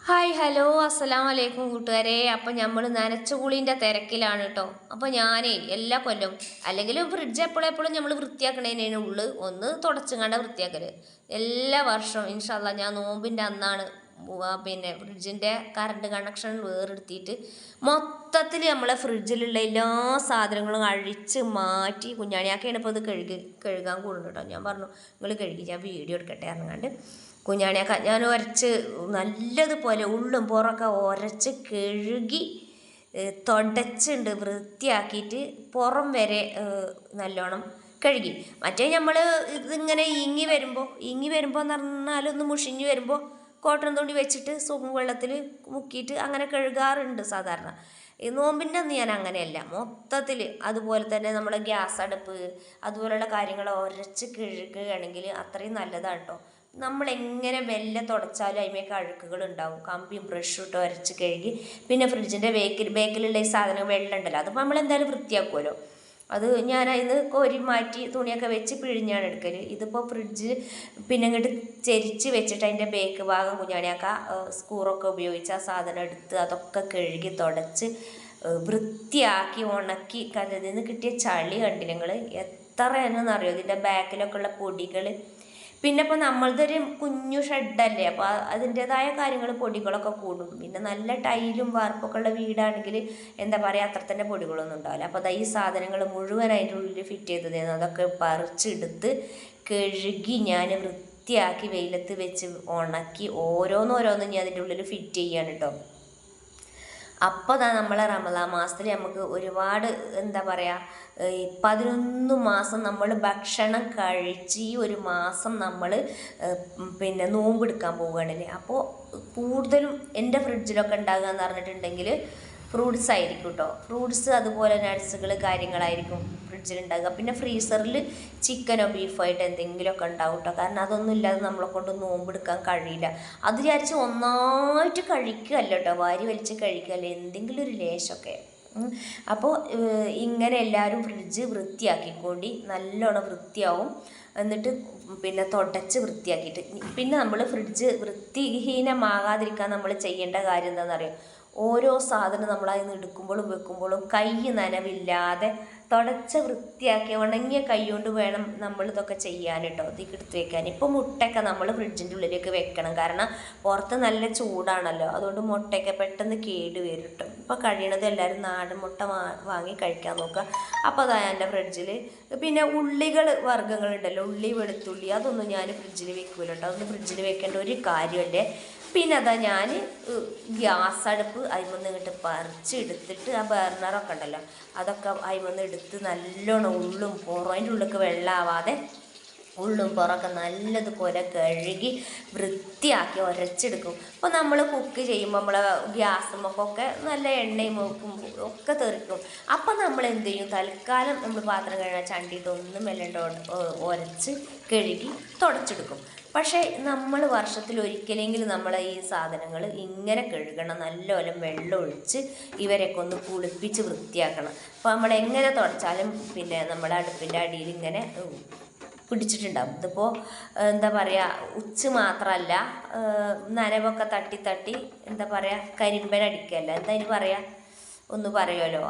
Hi hello അസ്സലാം വലൈക്കും കൂട്ടുകാരെ. അപ്പം നമ്മൾ നനച്ചുകുളിൻ്റെ തിരക്കിലാണ് കേട്ടോ. അപ്പോൾ ഞാനേ എല്ലാ കൊല്ലം അല്ലെങ്കിലും ഫ്രിഡ്ജ് എപ്പോഴെപ്പോഴും നമ്മൾ വൃത്തിയാക്കണതിന് ഉള്ളു ഒന്ന് തുടച്ചുങ്ങാണ്ട വൃത്തിയാക്കൽ എല്ലാ വർഷവും ഇൻഷാല്ല. ഞാൻ നോമ്പിൻ്റെ അന്നാണ് പിന്നെ ഫ്രിഡ്ജിൻ്റെ കറണ്ട് കണക്ഷൻ വേറെടുത്തിട്ട് മൊത്തത്തിൽ നമ്മളെ ഫ്രിഡ്ജിലുള്ള എല്ലാ സാധനങ്ങളും അഴിച്ച് മാറ്റി കുഞ്ഞാണിയാക്കെയാണ് ഇപ്പോൾ ഇത് കഴുകാൻ കൂടുന്നു കേട്ടോ. ഞാൻ പറഞ്ഞു നിങ്ങൾ കഴുകി, ഞാൻ വീഡിയോ എടുക്കട്ടെ ഇറങ്ങാണ്ട്. കുഞ്ഞാണിയൊക്കെ ഞാൻ ഉരച്ച് നല്ലതുപോലെ ഉള്ളും പുറമൊക്കെ ഉരച്ച് കഴുകി തുടച്ചുണ്ട് വൃത്തിയാക്കിയിട്ട് പുറം വരെ നല്ലോണം കഴുകി. മറ്റേ നമ്മൾ ഇതിങ്ങനെ ഇങ്ങി വരുമ്പോൾ എന്ന് പറഞ്ഞാൽ ഒന്ന് മുഷിഞ്ഞ് വരുമ്പോൾ കോട്ടൺ തുണി വെച്ചിട്ട് സോപ്പ് വെള്ളത്തിൽ മുക്കിയിട്ട് അങ്ങനെ കഴുകാറുണ്ട് സാധാരണ. ഈ നോമ്പിൻ്റെ അന്ന് ഞാൻ അങ്ങനെയല്ല, മൊത്തത്തിൽ അതുപോലെ തന്നെ നമ്മുടെ ഗ്യാസ് അടുപ്പ് അതുപോലെയുള്ള കാര്യങ്ങൾ ഉരച്ച് കഴുകുകയാണെങ്കിൽ അത്രയും നല്ലതാണ് കേട്ടോ. നമ്മളെങ്ങനെ വെല്ല തുടച്ചാലും അതിമേക്ക് അഴുക്കുകൾ ഉണ്ടാവും. കമ്പിയും ബ്രഷും ഇട്ട് ഉരച്ച് കഴുകി പിന്നെ ഫ്രിഡ്ജിൻ്റെ ബേക്കിലുള്ള ഈ സാധനം വെള്ളം ഉണ്ടല്ലോ അതിപ്പോൾ നമ്മളെന്തായാലും വൃത്തിയാക്കുമല്ലോ. അത് ഞാൻ അതിന് കോരി മാറ്റി തുണിയൊക്കെ വെച്ച് പിഴിഞ്ഞാണ് എടുക്കൽ. ഇതിപ്പോൾ ഫ്രിഡ്ജ് പിന്നെ ഇങ്ങോട്ട് ചെരിച്ച് വെച്ചിട്ട് അതിൻ്റെ ബേക്ക് ഭാഗം കുഞ്ഞാണിയാക്ക സ്കൂറൊക്കെ ഉപയോഗിച്ച് ആ സാധനം എടുത്ത് അതൊക്കെ കഴുകി തുടച്ച് വൃത്തിയാക്കി ഉണക്കി. അതിൽ നിന്ന് കിട്ടിയ ചളി കണ്ടില്ല നിങ്ങൾ എത്ര എന്നറിയോ ഇതിൻ്റെ ബാക്കിലൊക്കെ ഉള്ള പൊടികൾ. പിന്നെ ഇപ്പോൾ നമ്മളതൊരു കുഞ്ഞു ഷെഡല്ലേ, അപ്പോൾ അതിൻ്റേതായ കാര്യങ്ങൾ പൊടികളൊക്കെ കൂടും. പിന്നെ നല്ല ടൈലും വാർപ്പൊക്കെ ഉള്ള വീടാണെങ്കിൽ എന്താ പറയുക അത്ര തന്നെ പൊടികളൊന്നും ഉണ്ടാവില്ല. അപ്പോൾ ഈ സാധനങ്ങൾ മുഴുവൻ അതിൻ്റെ ഉള്ളിൽ ഫിറ്റ് ചെയ്തതായിരുന്നു. അതൊക്കെ പറിച്ചെടുത്ത് കഴുകി ഞാൻ വൃത്തിയാക്കി വെയിലത്ത് വെച്ച് ഉണക്കി ഓരോന്നോരോന്നും ഞാൻ അതിൻ്റെ ഉള്ളിൽ ഫിറ്റ് ചെയ്യാണ് കേട്ടോ. അപ്പോൾ നമ്മളെ റമദാൻ മാസത്തിൽ നമുക്ക് ഒരുപാട് എന്താ പറയുക 11 മാസം നമ്മൾ ഭക്ഷണം കഴിച്ച് ഈ ഒരു മാസം നമ്മൾ പിന്നെ നോമ്പെടുക്കാൻ പോവുകയാണല്ലേ. അപ്പോൾ കൂടുതലും എൻ്റെ ഫ്രിഡ്ജിലൊക്കെ ഉണ്ടാകുക എന്ന് പറഞ്ഞിട്ടുണ്ടെങ്കിൽ ഫ്രൂട്ട്സ് ആയിരിക്കും കേട്ടോ. ഫ്രൂട്ട്സ് അതുപോലെ നട്ട്സുകൾ കാര്യങ്ങളായിരിക്കും ഫ്രിഡ്ജിലുണ്ടാകുക. പിന്നെ ഫ്രീസറിൽ ചിക്കനോ ബീഫോ ആയിട്ട് എന്തെങ്കിലുമൊക്കെ ഉണ്ടാവും കേട്ടോ. കാരണം അതൊന്നും ഇല്ലാതെ നമ്മളെ കൊണ്ട് നോമ്പെടുക്കാൻ കഴിയില്ല. അത് വിചാരിച്ച് ഒന്നായിട്ട് കഴിക്കുകയല്ല കേട്ടോ, വാരി വലിച്ച് കഴിക്കുകയല്ല, എന്തെങ്കിലും ഒരു ലേശമൊക്കെ. അപ്പോൾ ഇങ്ങനെ എല്ലാവരും ഫ്രിഡ്ജ് വൃത്തിയാക്കിക്കൊണ്ട് നല്ലോണം വൃത്തിയാവും. എന്നിട്ട് പിന്നെ തുടച്ച് വൃത്തിയാക്കിയിട്ട് പിന്നെ നമ്മൾ ഫ്രിഡ്ജ് വൃത്തിഹീനമാകാതിരിക്കാൻ നമ്മൾ ചെയ്യേണ്ട കാര്യം എന്താണെന്നറിയാം. ഓരോ സാധനം നമ്മളതിന് എടുക്കുമ്പോഴും വെക്കുമ്പോഴും കൈ നനവില്ലാതെ തുടച്ച് വൃത്തിയാക്കി ഉണങ്ങിയ കൈ കൊണ്ട് വേണം നമ്മളിതൊക്കെ ചെയ്യാൻ കേട്ടോ, ഇതിലേക്ക് എടുത്ത് വെക്കാൻ. ഇപ്പോൾ മുട്ടയൊക്കെ നമ്മൾ ഫ്രിഡ്ജിൻ്റെ ഉള്ളിലേക്ക് വെക്കണം, കാരണം പുറത്ത് നല്ല ചൂടാണല്ലോ. അതുകൊണ്ട് മുട്ടയൊക്കെ പെട്ടെന്ന് കേട് വരും കേട്ടോ. ഇപ്പോൾ കഴിയണത് എല്ലാവരും നാടൻ മുട്ട വാങ്ങി കഴിക്കാൻ നോക്കുക. അപ്പോൾ അതാ എൻ്റെ ഫ്രിഡ്ജിൽ. പിന്നെ ഉള്ളികൾ വർഗ്ഗങ്ങളുണ്ടല്ലോ, ഉള്ളി വെളുത്തുള്ളി അതൊന്നും ഞാൻ ഫ്രിഡ്ജിൽ വെക്കൂല കേട്ടോ. അതൊന്നും ഫ്രിഡ്ജിൽ വെക്കേണ്ട ഒരു കാര്യമല്ലേ. പിന്നെ അതാ ഞാൻ ഗ്യാസ് അടുപ്പ് അതിമൊന്ന് ഇങ്ങോട്ട് പറിച്ചെടുത്തിട്ട് ആ ബർണറൊക്കെ ഉണ്ടല്ലോ അതൊക്കെ അതിമൊന്ന് എടുത്ത് നല്ലോണം ഉള്ളും പുറം അതിൻ്റെ ഉള്ളിലേക്ക് വെള്ളമാവാതെ ഉള്ളും പുറമൊക്കെ നല്ലതുപോലെ കഴുകി വൃത്തിയാക്കി ഉരച്ചെടുക്കും. അപ്പോൾ നമ്മൾ കുക്ക് ചെയ്യുമ്പോൾ നമ്മളെ ഗ്യാസുമൊക്കെ നല്ല എണ്ണയും ഒക്കെ തെറിക്കും. അപ്പോൾ നമ്മൾ എന്ത് ചെയ്യും, തൽക്കാലം നമ്മൾ പാത്രം കഴുകാൻ ചണ്ടിയിട്ടൊന്നും വെല്ലണ്ട് ഉരച്ച് കഴുകി തുടച്ചെടുക്കും. പക്ഷേ നമ്മൾ വർഷത്തിൽ ഒരിക്കലെങ്കിലും നമ്മൾ ഈ സാധനങ്ങൾ ഇങ്ങനെ കഴുകണം, നല്ലപോലെ വെള്ളം ഒഴിച്ച് ഇവരെയൊക്കെ ഒന്ന് കുളിപ്പിച്ച് വൃത്തിയാക്കണം. അപ്പോൾ നമ്മൾ എങ്ങനെ തുടച്ചാലും പിന്നെ നമ്മുടെ അടുപ്പിൻ്റെ അടിയിൽ ഇങ്ങനെ പിടിച്ചിട്ടുണ്ടാകും. ഇതിപ്പോൾ എന്താ പറയുക ഉച്ച മാത്രമല്ല നനവൊക്കെ തട്ടി എന്താ പറയുക കരിമ്പനടിക്കല്ല, എന്താ അതിന് പറയുക ഒന്ന് പറയുമല്ലോ,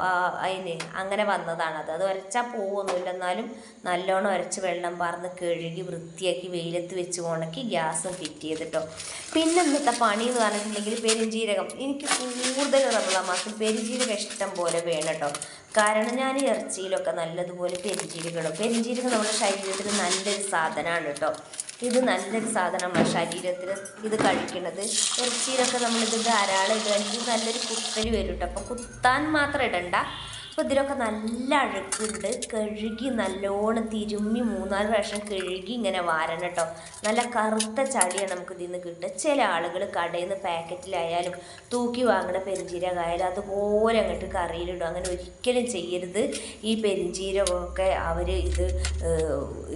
അതിന് അങ്ങനെ വന്നതാണത്. അത് ഉരച്ചാൽ പോവൊന്നുമില്ല, എന്നാലും നല്ലോണം ഉരച്ച് വെള്ളം പാർന്ന് കഴുകി വൃത്തിയാക്കി വെയിലത്ത് വെച്ച് ഉണക്കി ഗ്യാസും ഫിറ്റ് ചെയ്തിട്ടോ. പിന്നെ ഇന്നത്തെ പണി എന്ന് പറഞ്ഞിട്ടുണ്ടെങ്കിൽ പെരുംജീരകം. എനിക്ക് കൂടുതൽ റമദാൻ മാസം പെരുംജീരകം ഇഷ്ടം പോലെ വേണം കേട്ടോ. കാരണം ഞാൻ ഇറച്ചിയിലൊക്കെ നല്ലതുപോലെ പെരുംജീരകം നമ്മുടെ ശരീരത്തിന് നല്ലൊരു സാധനമാണ് കേട്ടോ. ഇത് നല്ലൊരു സാധനമാണ് ശരീരത്തിൽ ഇത് കഴിക്കുന്നത്. ഇറച്ചിയിലൊക്കെ നമ്മളിത് ധാരാളം ഇടുകയാണെങ്കിൽ നല്ലൊരു കുത്തൽ വരും കേട്ടോ. അപ്പോൾ കുത്താൻ മാത്രം ഇടണ്ട. അപ്പോൾ ഇതിലൊക്കെ നല്ല അഴുക്കുണ്ട്. കഴുകി നല്ലോണം തിരുമ്മി 3-4 പ്രാവശ്യം കഴുകി ഇങ്ങനെ വാരണം കേട്ടോ. നല്ല കറുത്ത ചളിയാണ് നമുക്ക് ഇതിൽ നിന്ന് കിട്ടുക. ചില ആളുകൾ കടയിൽ നിന്ന് പാക്കറ്റിലായാലും തൂക്കി വാങ്ങുന്ന പെരുംജീരകമായാലും അതുപോലെ അങ്ങോട്ട് കറിയിലിടും. അങ്ങനെ ഒരിക്കലും ചെയ്യരുത്. ഈ പെരുംജീരകമൊക്കെ അവർ ഇത്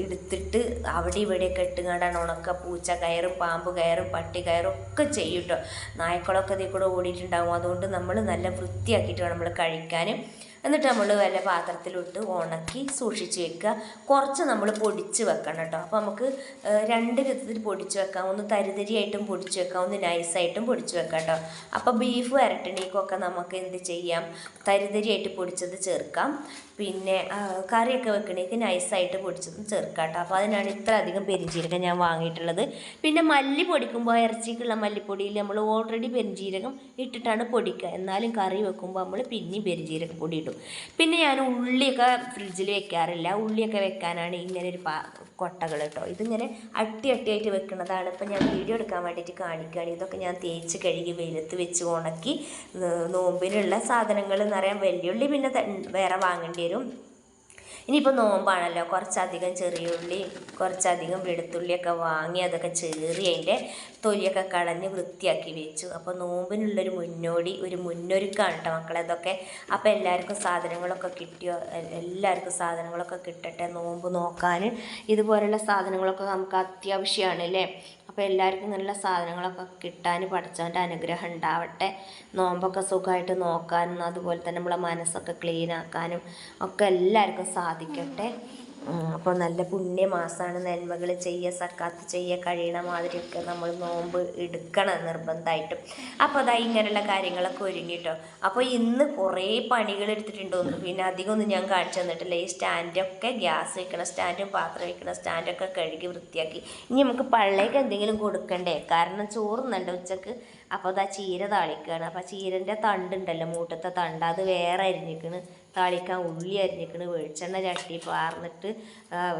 എടുത്തിട്ട് അവിടെ ഇവിടെയൊക്കെ ഇട്ടുകൊണ്ടാണ് ഉണക്ക പൂച്ച കയറും പാമ്പ് കയറും പട്ടി കയറും ഒക്കെ ചെയ്യും കേട്ടോ. നായ്ക്കളൊക്കെ ഇതിൽ കൂടെ ഓടിയിട്ടുണ്ടാകും. അതുകൊണ്ട് നമ്മൾ നല്ല വൃത്തിയാക്കിയിട്ട് വേണം നമ്മൾ കഴിക്കാൻ. എന്നിട്ട് നമ്മൾ വല്ല പാത്രത്തിലിട്ട് ഉണക്കി സൂക്ഷിച്ച് വെക്കുക. കുറച്ച് നമ്മൾ പൊടിച്ച് വെക്കണം കേട്ടോ. അപ്പോൾ നമുക്ക് രണ്ട് വിധത്തിൽ പൊടിച്ച് വെക്കാം. ഒന്ന് തരിതരിയായിട്ടും പൊടിച്ച് വെക്കാം, ഒന്ന് നൈസായിട്ടും പൊടിച്ച് വെക്കാം കേട്ടോ. അപ്പോൾ ബീഫ് വരട്ടണീക്കൊക്കെ നമുക്ക് എന്ത് ചെയ്യാം, തരിതരിയായിട്ട് പൊടിച്ചത് ചേർക്കാം. പിന്നെ കറിയൊക്കെ വെക്കണേക്ക് നൈസായിട്ട് പൊടിച്ചതും ചേർക്കാം കേട്ടോ. അപ്പോൾ അതിനാണ് ഇത്ര അധികം പെരിഞ്ജീരകം ഞാൻ വാങ്ങിയിട്ടുള്ളത്. പിന്നെ മല്ലി പൊടിക്കുമ്പോൾ ഇറച്ചിക്കുള്ള മല്ലിപ്പൊടിയിൽ നമ്മൾ ഓൾറെഡി പെരിഞ്ജീരകം ഇട്ടിട്ടാണ് പൊടിക്കുക. എന്നാലും കറി വെക്കുമ്പോൾ നമ്മൾ പിന്നെയും പെരിഞ്ജീരകം പൊടി ഇടും. പിന്നെ ഞാൻ ഉള്ളിയൊക്കെ ഫ്രിഡ്ജിൽ വെക്കാറില്ല. ഉള്ളിയൊക്കെ വെക്കാനാണ് ഇങ്ങനെ ഒരു കൊട്ടകൾ കേട്ടോ. ഇതിങ്ങനെ അട്ടിയായിട്ട് വെക്കുന്നതാണ്. ഇപ്പം ഞാൻ വീഡിയോ എടുക്കാൻ വേണ്ടിയിട്ട് കാണിക്കുകയാണ്. ഇതൊക്കെ ഞാൻ തേച്ച് കഴുകി വെയിലത്ത് വെച്ച് ഉണക്കി നോമ്പിനുള്ള സാധനങ്ങൾ എന്ന് പറയാൻ വെല്ലുള്ളി പിന്നെ വേറെ വാങ്ങേണ്ടി വരും. ഇനിയിപ്പോൾ നോമ്പാണല്ലോ, കുറച്ചധികം ചെറിയ ഉള്ളി കുറച്ചധികം വെളുത്തുള്ളിയൊക്കെ വാങ്ങി അതൊക്കെ ചേറി അതിൻ്റെ തൊലിയൊക്കെ കളഞ്ഞ് വൃത്തിയാക്കി വെച്ചു. അപ്പോൾ നോമ്പിനുള്ളൊരു മുന്നൊരുക്കാണ് കേട്ടോ മക്കളെ ഇതൊക്കെ. അപ്പോൾ എല്ലാവർക്കും സാധനങ്ങളൊക്കെ കിട്ടിയോ? എല്ലാവർക്കും സാധനങ്ങളൊക്കെ കിട്ടട്ടെ. നോമ്പ് നോക്കാൻ ഇതുപോലെയുള്ള സാധനങ്ങളൊക്കെ നമുക്ക് അത്യാവശ്യമാണ് അല്ലേ. അപ്പോൾ എല്ലാവർക്കും നല്ല സാധനങ്ങളൊക്കെ കിട്ടാൻ പഠിച്ചവൻ്റെ അനുഗ്രഹം ഉണ്ടാവട്ടെ. നോമ്പൊക്കെ സുഖമായിട്ട് നോക്കാനും അതുപോലെ തന്നെ നമ്മളെ മനസ്സൊക്കെ ക്ലീൻ ആക്കാനും ഒക്കെ എല്ലാവർക്കും സാധിക്കട്ടെ. അപ്പോൾ നല്ല പുണ്യമാസമാണ്. നന്മകൾ ചെയ്യുക, സക്കാത്ത് ചെയ്യുക, കഴിയണ മാതിരിയൊക്കെ നമ്മൾ നോമ്പ് എടുക്കണം നിർബന്ധമായിട്ടും. അപ്പോൾ അതാ ഇങ്ങനെയുള്ള കാര്യങ്ങളൊക്കെ ഒരുങ്ങിട്ടോ. അപ്പോൾ ഇന്ന് കുറേ പണികൾ എടുത്തിട്ടുണ്ടോന്ന്, പിന്നെ അധികമൊന്നും ഞാൻ കാണിച്ചു തന്നിട്ടില്ല. ഈ സ്റ്റാൻഡൊക്കെ ഗ്യാസ് വയ്ക്കണ സ്റ്റാൻഡും പാത്രം വയ്ക്കണ സ്റ്റാൻഡൊക്കെ കഴുകി വൃത്തിയാക്കി. ഇനി നമുക്ക് പള്ളേക്ക് എന്തെങ്കിലും കൊടുക്കണ്ടേ, കാരണം ചോറുന്നുണ്ട് ഉച്ചക്ക്. അപ്പോൾ അതാ ചീര താളിക്കുകയാണ്. അപ്പോൾ ചീരൻ്റെ തണ്ടുണ്ടല്ലോ, മൂട്ടത്തെ തണ്ട്, അത് വേറെ അരിഞ്ഞിക്കണ്. താളിക്കാൻ ഉള്ളി അരിഞ്ഞിക്കണ്. വെളിച്ചെണ്ണ ചട്ടി പാർന്നിട്ട്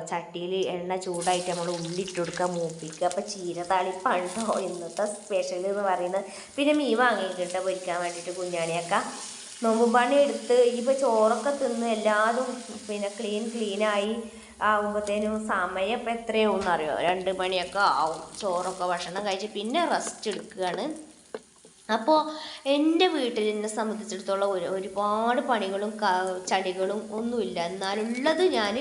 ചട്ടിയിൽ എണ്ണ ചൂടായിട്ട് നമ്മൾ ഉള്ളി ഇട്ട് കൊടുക്കുക, മൂപ്പിക്കുക. അപ്പോൾ ചീര താളിപ്പാണോ ഇന്നത്തെ സ്പെഷ്യൽ എന്ന് പറയുന്നത്. പിന്നെ മീൻ വാങ്ങിയിട്ടുണ്ട് പൊരിക്കാൻ വേണ്ടിയിട്ട് കുഞ്ഞാണിയൊക്കെ. നോമ്പ് പണി എടുത്ത് ഇപ്പോൾ ചോറൊക്കെ തിന്ന് എല്ലാതും പിന്നെ ക്ലീനായി ആകുമ്പോഴത്തേനും സമയം ഇപ്പം എത്രയാവും അറിയോ? 2 മണിയൊക്കെ ആവും. ചോറൊക്കെ ഭക്ഷണം കഴിച്ച് പിന്നെ റെസ്റ്റ് എടുക്കുകയാണ്. അപ്പോൾ എൻ്റെ വീട്ടിൽ എന്നെ സംബന്ധിച്ചിടത്തോളം ഒരുപാട് പണികളും ചടികളും ഒന്നുമില്ല. എന്നാലുള്ളത് ഞാൻ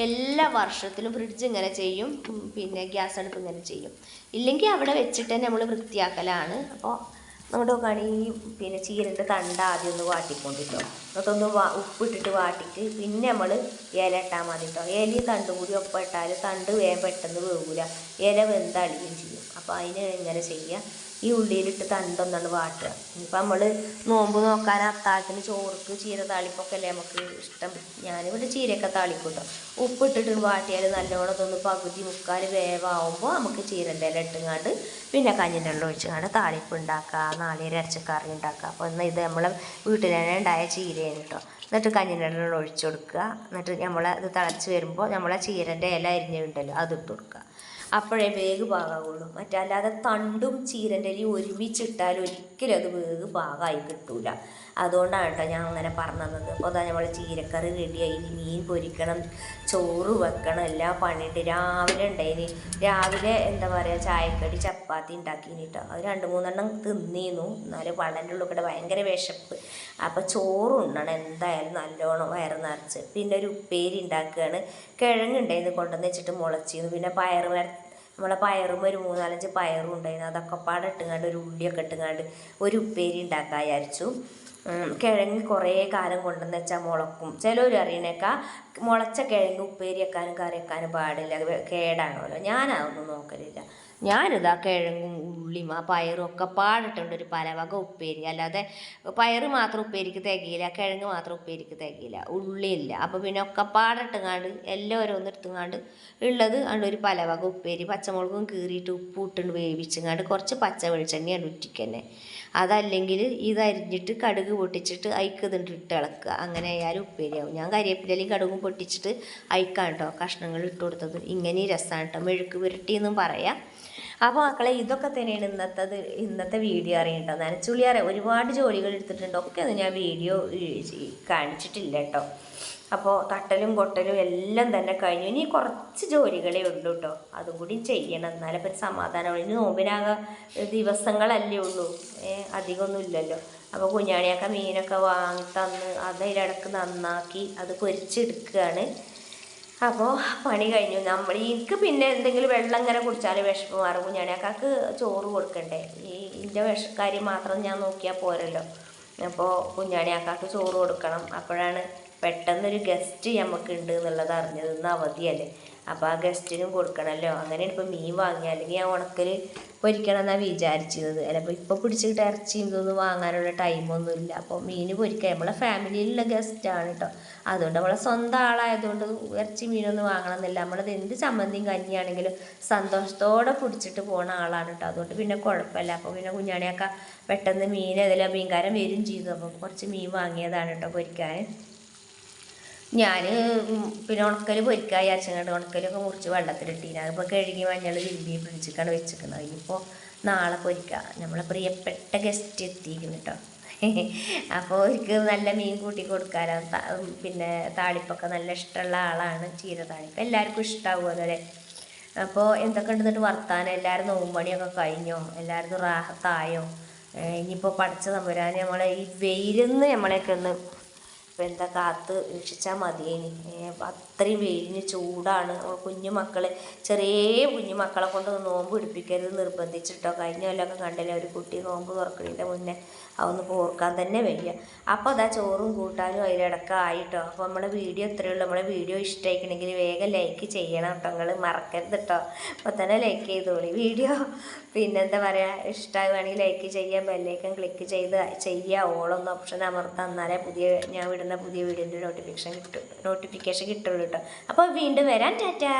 എല്ലാ വർഷത്തിലും ഫ്രിഡ്ജ് ഇങ്ങനെ ചെയ്യും, പിന്നെ ഗ്യാസ് അടുപ്പ് ഇങ്ങനെ ചെയ്യും. ഇല്ലെങ്കിൽ അവിടെ വെച്ചിട്ട് തന്നെ നമ്മൾ വൃത്തിയാക്കലാണ്. അപ്പോൾ നമ്മുടെ നോക്കുകയാണെങ്കിൽ പിന്നെ ചീരൻ്റെ തണ്ട് ആദ്യം ഒന്ന് വാട്ടിക്കൊണ്ടിട്ടോ. എന്നിട്ടൊന്ന് ഉപ്പിട്ടിട്ട് വാട്ടിയിട്ട് പിന്നെ നമ്മൾ ഇല ഇട്ടാൽ മതി കേട്ടോ. ഇലയും തണ്ടും കൂടി ഒപ്പം ഇട്ടാൽ തണ്ട് വേഗം പെട്ടെന്ന് വേവില്ല, ഇല വെന്തളിയും ചെയ്യും. അപ്പോൾ അതിന് ഇങ്ങനെ ചെയ്യുക. ഈ ഉള്ളിയിലിട്ട് തണ്ടൊന്നാണ് വാട്ടുക. ഇപ്പം നമ്മൾ നോമ്പ് നോക്കാൻ അത്താഴത്തിന് ചോർക്ക് ചീര താളിപ്പൊക്കെ അല്ലേ നമുക്ക് ഇഷ്ടം. ഞാനിവിടെ ചീരയൊക്കെ താളിക്കും കേട്ടോ. ഉപ്പിട്ടിട്ട് വാട്ടിയാൽ നല്ലോണം ഇതൊന്ന് പകുതി മുക്കാൽ വേവാകുമ്പോൾ നമുക്ക് ചീരൻ്റെ ഇല ഇട്ടുങ്ങാണ്ട് പിന്നെ കഞ്ഞിൻ്റെ വെള്ളം ഒഴിച്ചുകൊണ്ട് താളിപ്പ് ഉണ്ടാക്കുക, നാളികേരം അരച്ച കറി ഉണ്ടാക്കുക. അപ്പോൾ എന്നാൽ ഇത് നമ്മളെ വീട്ടിൽ തന്നെ ഉണ്ടായ ചീരയാണ് കേട്ടോ. എന്നിട്ട് കഞ്ഞിൻ്റെ വെള്ളം ഒഴിച്ചു കൊടുക്കുക. എന്നിട്ട് ഇത് തിളച്ച് വരുമ്പോൾ നമ്മളെ ചീരൻ്റെ ഇല അരിഞ്ഞുണ്ടല്ലോ അതിട്ട് കൊടുക്കുക. അപ്പോഴേ വേഗ് പാകാവുള്ളൂ. മറ്റല്ലാതെ തണ്ടും ചീരൻ്റെ ഇലയും ഒരുമിച്ചിട്ടാൽ ഒരിക്കലും അത് വേഗ് പാകമായി കിട്ടൂല. അതുകൊണ്ടാണ് കേട്ടോ ഞാൻ അങ്ങനെ പറഞ്ഞത്. അപ്പോൾ അതാ നമ്മൾ ചീരക്കറി റെഡിയായി. മീൻ പൊരിക്കണം, ചോറ് വെക്കണം, എല്ലാ പണിയുണ്ട്. രാവിലെ ഉണ്ടായിന്. രാവിലെ എന്താ പറയുക, ചായക്കടി ചപ്പാത്തി ഉണ്ടാക്കിന് കേട്ടോ. അത് 2-3 എണ്ണം തിന്നിരുന്നു. എന്നാലും വള്ളൻ്റെ ഉള്ളിൽ കൂടെ ഭയങ്കര വിശപ്പ്. അപ്പോൾ ചോറ് ഉണ്ണണം എന്തായാലും നല്ലോണം വയറ് നിറച്ച്. പിന്നെ ഒരു ഉപ്പേരി ഉണ്ടാക്കുകയാണ്. കിഴങ്ങുണ്ടായിരുന്നു കൊണ്ടുവന്ന് വെച്ചിട്ട് മുളച്ചിരുന്നു. പിന്നെ നമ്മളെ പയറും ഒരു 3-4 പയറും ഉണ്ടായിരുന്നു. അതൊക്കെ പാടെ ഇട്ടുങ്ങാണ്ട് ഒരു ഉള്ളിയൊക്കെ ഇട്ടുങ്ങാണ്ട് ഒരു ഉപ്പേരി ഉണ്ടാക്കാൻ വിചാരിച്ചു. കിഴങ്ങ് കുറേ കാലം കൊണ്ടുവന്ന് വെച്ചാൽ മുളക്കും. ചിലവർ അറിയണേക്കാ മുളച്ച കിഴങ്ങ് ഉപ്പേരി വെക്കാനും കറി വെക്കാനും പാടില്ല, കേടാണല്ലോ. ഞാനതൊന്നും നോക്കലില്ല. ഞാനിതാ കിഴങ്ങും ഉള്ളിയും ആ പയറും ഒക്കെ പാടിട്ടുണ്ട് ഒരു പലവക ഉപ്പേരി. അല്ലാതെ പയറ് മാത്രം ഉപ്പേരിക്ക് തികയില്ല, കിഴങ്ങ് മാത്രം ഉപ്പേരിക്ക് തികയില്ല, ഉള്ളിയില്ല. അപ്പോൾ പിന്നെ ഒക്കെ പാടിട്ടുങ്ങാണ്ട് എല്ലാം ഓരോന്ന് എടുത്തുങ്ങാണ്ട് ഉള്ളത് അതുകൊണ്ട് ഒരു പലവക ഉപ്പേരി. പച്ചമുളകും കീറിയിട്ട് ഉപ്പ് ഇട്ടുകൊണ്ട് വേവിച്ചുങ്ങാണ്ട് കുറച്ച് പച്ച വെളിച്ചെണ്ണയാണ് ഉറ്റിക്കന്നെ. അതല്ലെങ്കിൽ ഇതരിഞ്ഞിട്ട് കടുക് പൊട്ടിച്ചിട്ട് അയക്കതുണ്ട് ഇട്ട് ഇളക്കുക. അങ്ങനെ ആയാലും ഉപ്പേരിയാവും. ഞാൻ കരിവേപ്പിലയും കടുകും പൊട്ടിച്ചിട്ട് അയക്കാണ് കേട്ടോ കഷ്ണങ്ങൾ ഇട്ട് കൊടുത്തത്. ഇങ്ങനെ രസമാണ് കേട്ടോ, മെഴുക്ക് പുരട്ടി എന്നും പറയാം. അപ്പോൾ മക്കളെ ഇതൊക്കെ തന്നെയാണ് ഇന്നത്തെ വീഡിയോ അറിയട്ടോ. നനച്ചുള്ളി ഒരുപാട് ജോലികൾ എടുത്തിട്ടുണ്ട്. ഒക്കെ ഒന്നും ഞാൻ വീഡിയോ കാണിച്ചിട്ടില്ല കേട്ടോ. അപ്പോൾ തട്ടലും കൊട്ടലും എല്ലാം തന്നെ കഴിഞ്ഞു. ഇനി കുറച്ച് ജോലികളേ ഉള്ളൂ കേട്ടോ. അതും കൂടി ചെയ്യണം, എന്നാലും ഒരു സമാധാനമാണ്. ഇനി നോമ്പിനാകെ ദിവസങ്ങളല്ലേ ഉള്ളൂ, അധികമൊന്നും ഇല്ലല്ലോ. അപ്പോൾ കുഞ്ഞാണിയൊക്കെ മീനൊക്കെ വാങ്ങി തന്ന് അതിലിടക്ക് നന്നാക്കി അത് പൊരിച്ചെടുക്കുകയാണ്. അപ്പോൾ പണി കഴിഞ്ഞു. എനിക്ക് പിന്നെ എന്തെങ്കിലും വെള്ളം ഇങ്ങനെ കുടിച്ചാൽ വിശപ്പ് മാറും. കുഞ്ഞാണിയാക്കാക്ക് ചോറ് കൊടുക്കണ്ടേ. എൻ്റെ കാര്യം മാത്രം ഞാൻ നോക്കിയാൽ പോരല്ലോ. അപ്പോൾ കുഞ്ഞാണിയാക്കാക്ക് ചോറ് കൊടുക്കണം. അപ്പോഴാണ് പെട്ടെന്നൊരു ഗസ്റ്റ് നമുക്കുണ്ട് എന്നുള്ളത് അറിഞ്ഞത്. ഇന്ന് അവധിയല്ലേ, അപ്പോൾ ആ ഗസ്റ്റിനും കൊടുക്കണമല്ലോ. അങ്ങനെയാണ് ഇപ്പോൾ മീൻ വാങ്ങിയ, അല്ലെങ്കിൽ ഞാൻ ഉണക്കൽ പൊരിക്കണം എന്നാണ് വിചാരിച്ചിരുന്നത്. അല്ല ഇപ്പോൾ പിടിച്ചിട്ട് ഇറച്ചിയും ഇതൊന്നും വാങ്ങാനുള്ള ടൈമൊന്നുമില്ല. അപ്പോൾ മീൻ പൊരിക്കുക നമ്മളെ ഫാമിലിയിലുള്ള ഗസ്റ്റാണ് കേട്ടോ. അതുകൊണ്ട് നമ്മളെ സ്വന്തം ആളായതുകൊണ്ട് ഇറച്ചി മീനൊന്നും വാങ്ങണമെന്നില്ല. നമ്മളത് എന്ത് ചമ്മന്തിയും കഞ്ഞിയാണെങ്കിലും സന്തോഷത്തോടെ പിടിച്ചിട്ട് പോകുന്ന ആളാണ് കേട്ടോ. അതുകൊണ്ട് പിന്നെ കുഴപ്പമില്ല. അപ്പോൾ പിന്നെ കുഞ്ഞാണിയൊക്കെ പെട്ടെന്ന് മീൻ ഏതെല്ലാം മീൻകാരൻ വരും ചെയ്തു. അപ്പോൾ കുറച്ച് മീൻ വാങ്ങിയതാണ് കേട്ടോ പൊരിക്കാൻ. ഞാൻ പിന്നെ ഉണക്കൽ പൊരിക്കാൻ വിചാരിച്ചങ്ങാണ്ട് ഉണക്കലൊക്കെ മുറിച്ച് വെള്ളത്തിലിട്ടീന്. അതിപ്പോൾ കഴുകി മഞ്ഞൾ തിരുമ്പി ഫ്രിഡ്ജിക്കാണ് വെച്ചിരിക്കുന്നത്. ഇനിയിപ്പോൾ നാളെ പൊരിക്കാം. നമ്മളെ പ്രിയപ്പെട്ട ഗസ്റ്റ് എത്തിയിരിക്കുന്നു കേട്ടോ. അപ്പോൾ അവർക്ക് നല്ല മീൻ കൂട്ടി കൊടുക്കാനോ പിന്നെ താളിപ്പൊക്കെ നല്ല ഇഷ്ടമുള്ള ആളാണ്. ചീര താളിപ്പ് എല്ലാവർക്കും ഇഷ്ടമാകുമല്ലോ അല്ലേ. അപ്പോൾ എന്തൊക്കെ ഉണ്ടെന്നിട്ട് വർത്താനം, എല്ലാവരും നോമ്പണിയൊക്കെ കഴിഞ്ഞോ, എല്ലാവരും റാഹത്തായോ. ഇനിയിപ്പോൾ പഠിച്ച തമ്പുരാൻ നമ്മളെ ഈ വെയിലിന്ന് നമ്മളെയൊക്കെ ഒന്ന് ഇപ്പം എന്താ കാത്ത് രക്ഷിച്ചാൽ മതിയേനി. അത്രയും വെയിലിന് ചൂടാണ്. കുഞ്ഞു മക്കൾ ചെറിയ കുഞ്ഞു മക്കളെ കൊണ്ട് നോമ്പ് പിടിപ്പിക്കരുത് നിർബന്ധിച്ചിട്ടോ. കഴിഞ്ഞ കൊല്ലമൊക്കെ കണ്ടില്ലേ ഒരു കുട്ടി നോമ്പ് തുറക്കണതിൻ്റെ മുന്നേ അതൊന്ന് ഓർക്കാൻ തന്നെ വയ്യ. അപ്പോൾ അതാ ചോറും കൂട്ടാനും അതിലിടക്ക് ആയിട്ടോ. അപ്പോൾ നമ്മളെ വീഡിയോ ഇത്രയേ ഉള്ളൂ. നമ്മളെ വീഡിയോ ഇഷ്ടമായിക്കണമെങ്കിൽ വേഗം ലൈക്ക് ചെയ്യണം കേട്ടോ. നിങ്ങൾ മറക്കരുത് കേട്ടോ. അപ്പോൾ തന്നെ ലൈക്ക് ചെയ്തോളി വീഡിയോ. പിന്നെന്താ പറയുക, ഇഷ്ടമാകുകയാണെങ്കിൽ ലൈക്ക് ചെയ്യാൻ ബെല്ലൈക്കൺ ക്ലിക്ക് ചെയ്ത് ചെയ്യുക. ഓളൊന്ന് ഓപ്ഷൻ അമർത്താൻ, എന്നാലേ ഞാൻ വിടുന്ന പുതിയ വീഡിയോൻ്റെ നോട്ടിഫിക്കേഷൻ കിട്ടുള്ളൂ കേട്ടോ. അപ്പോൾ വീണ്ടും വരാം. ടാറ്റാ.